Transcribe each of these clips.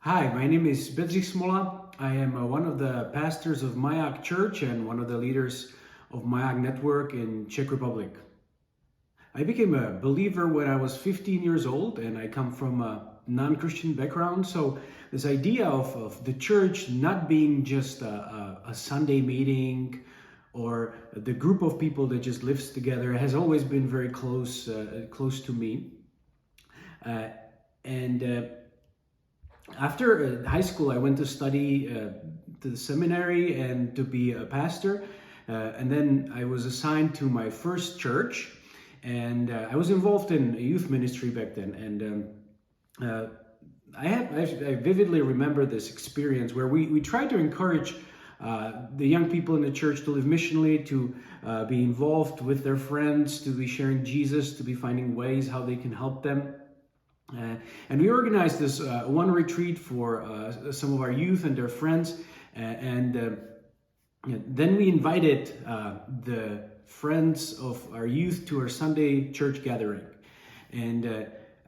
Hi, my name is Bedrich Smola. I am one of the pastors of Mayak Church and one of the leaders of Mayak Network in Czech Republic. I became a believer when I was 15 years old, and I come from a non-Christian background. So this idea of the church not being just a Sunday meeting or the group of people that just lives together has always been very close to me. And After high school, I went to study to the seminary and to be a pastor. And then I was assigned to my first church, and I was involved in a youth ministry back then. And I vividly remember this experience where we tried to encourage the young people in the church to live missionally, to be involved with their friends, to be sharing Jesus, to be finding ways how they can help them. And we organized this one retreat for some of our youth and their friends, then we invited the friends of our youth to our Sunday church gathering. And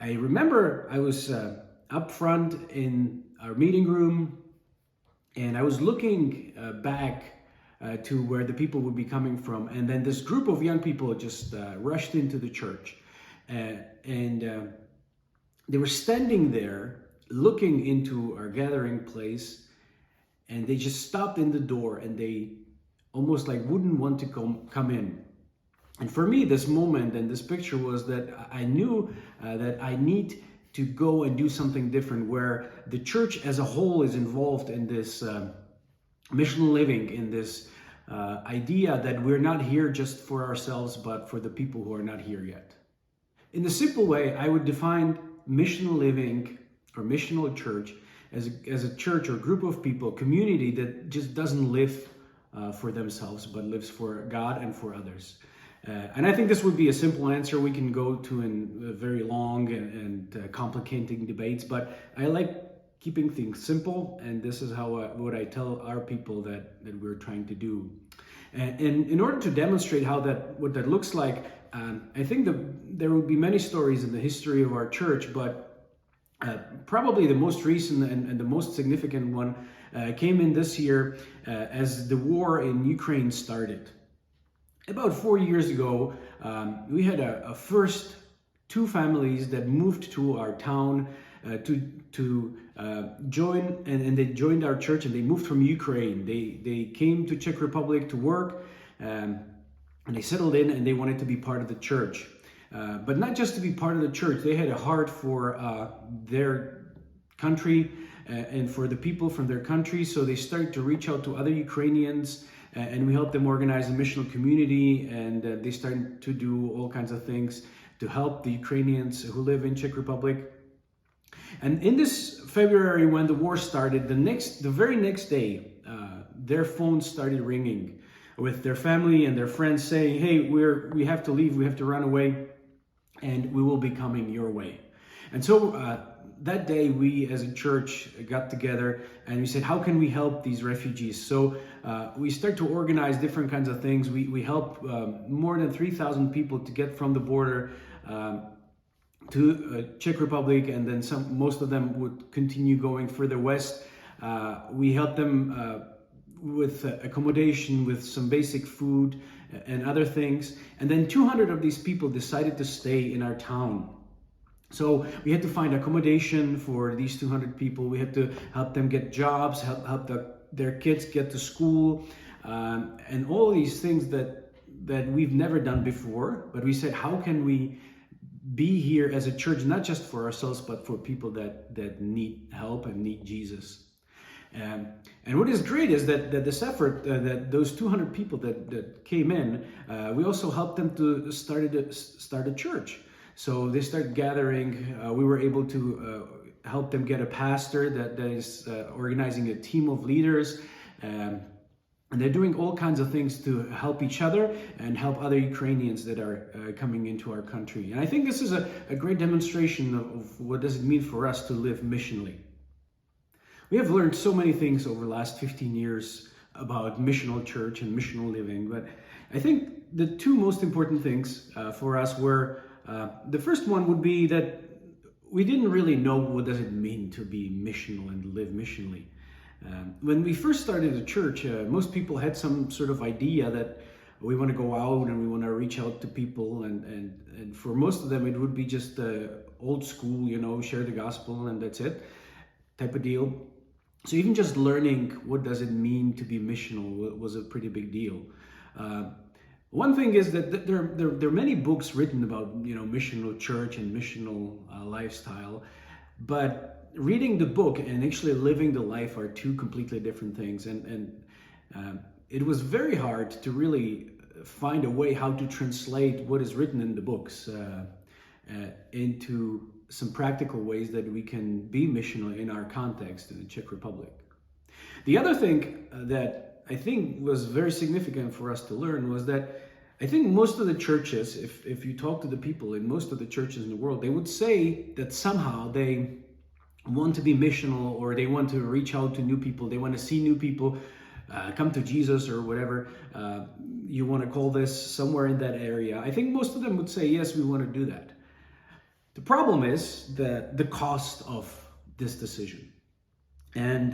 I remember I was up front in our meeting room, and I was looking back to where the people would be coming from, and then this group of young people just rushed into the church, and they were standing there looking into our gathering place, and they just stopped in the door, and they almost like wouldn't want to come in. And for me, this moment and this picture was that I knew that I need to go and do something different, where the church as a whole is involved in this missional living, in this idea that we're not here just for ourselves, but for the people who are not here yet. In the simple way, I would define missional living or missional church as a church or group of people, community that just doesn't live for themselves, but lives for God and for others. And I think this would be a simple answer we can go to in very long and complicating debates, but I like keeping things simple, and this is how what I tell our people that we're trying to do. And in order to demonstrate what that looks like, I think there would be many stories in the history of our church, but probably the most recent and the most significant one came in this year as the war in Ukraine started. About 4 years ago, we had a first two families that moved to our town to join, and they joined our church, and they moved from Ukraine. They came to Czech Republic to work, and they settled in, and they wanted to be part of the church. But not just to be part of the church, they had a heart for their country and for the people from their country. So they started to reach out to other Ukrainians, and we helped them organize a missional community, and they started to do all kinds of things to help the Ukrainians who live in Czech Republic. And in this February, when the war started, the very next day, their phones started ringing with their family and their friends saying, "Hey, we have to leave, we have to run away, and we will be coming your way." And so that day, we as a church got together and we said, how can we help these refugees? So we start to organize different kinds of things. We help more than 3,000 people to get from the border to Czech Republic, and then most of them would continue going further west. We help them with accommodation, with some basic food and other things. And then 200 of these people decided to stay in our town. So we had to find accommodation for these 200 people. We had to help them get jobs, help their kids get to school, and all these things that we've never done before. But we said, how can we be here as a church, not just for ourselves, but for people that need help and need Jesus? And what is great is that this effort, that those 200 people that came in, we also helped them to start a church. So they started gathering. We were able to help them get a pastor that is organizing a team of leaders. And they're doing all kinds of things to help each other and help other Ukrainians that are coming into our country. And I think this is a great demonstration of what does it mean for us to live missionally. We have learned so many things over the last 15 years about missional church and missional living, but I think the two most important things for us were, the first one would be that we didn't really know what does it mean to be missional and live missionally. When we first started the church, most people had some sort of idea that we want to go out and we want to reach out to people, and for most of them it would be just old school, share the gospel and that's it type of deal. So even just learning what does it mean to be missional was a pretty big deal. One thing is that there are many books written about missional church and missional lifestyle, but reading the book and actually living the life are two completely different things. And it was very hard to really find a way how to translate what is written in the books into some practical ways that we can be missional in our context in the Czech Republic. The other thing that I think was very significant for us to learn was that I think most of the churches, if you talk to the people in most of the churches in the world, they would say that somehow they want to be missional, or they want to reach out to new people, they want to see new people come to Jesus, or whatever you want to call this, somewhere in that area. I think most of them would say, yes, we want to do that. The problem is the cost of this decision. And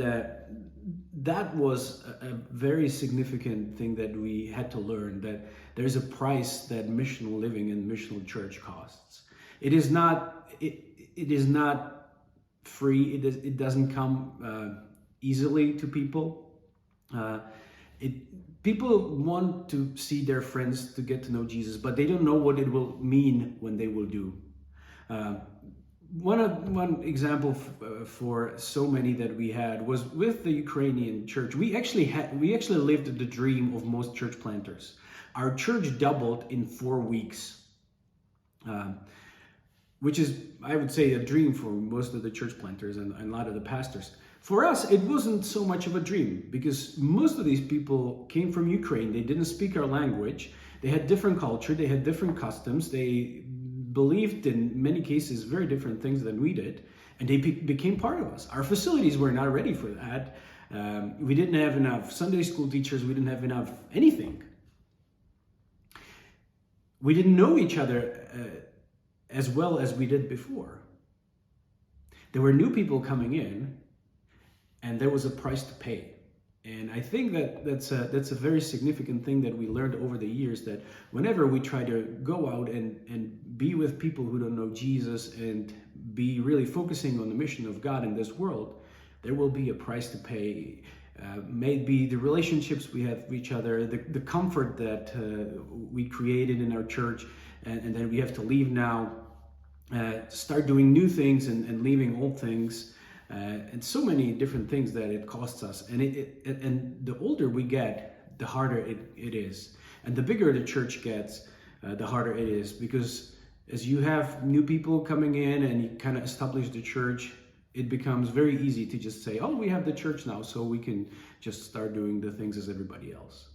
that was a very significant thing that we had to learn, that there's a price that missional living and missional church costs. It is not free. It doesn't come easily to people. People want to see their friends, to get to know Jesus, but they don't know what it will mean when they will do. One example for so many that we had was with the Ukrainian church. We actually lived the dream of most church planters. Our church doubled in 4 weeks, which is, I would say, a dream for most of the church planters and a lot of the pastors. For us, it wasn't so much of a dream, because most of these people came from Ukraine. They didn't speak our language. They had different culture. They had different customs. They believed in many cases very different things than we did, and they became part of us. Our facilities were not ready for that. We didn't have enough Sunday school teachers. We didn't have enough anything. We didn't know each other as well as we did before. There were new people coming in, and there was a price to pay. And I think that's a very significant thing that we learned over the years, that whenever we try to go out and be with people who don't know Jesus and be really focusing on the mission of God in this world, there will be a price to pay. Maybe the relationships we have with each other, the comfort that we created in our church, and then we have to leave now, start doing new things and leaving old things. And so many different things that it costs us. And the older we get, the harder it is. And the bigger the church gets, the harder it is. Because as you have new people coming in and you kind of establish the church, it becomes very easy to just say, oh, we have the church now, so we can just start doing the things as everybody else.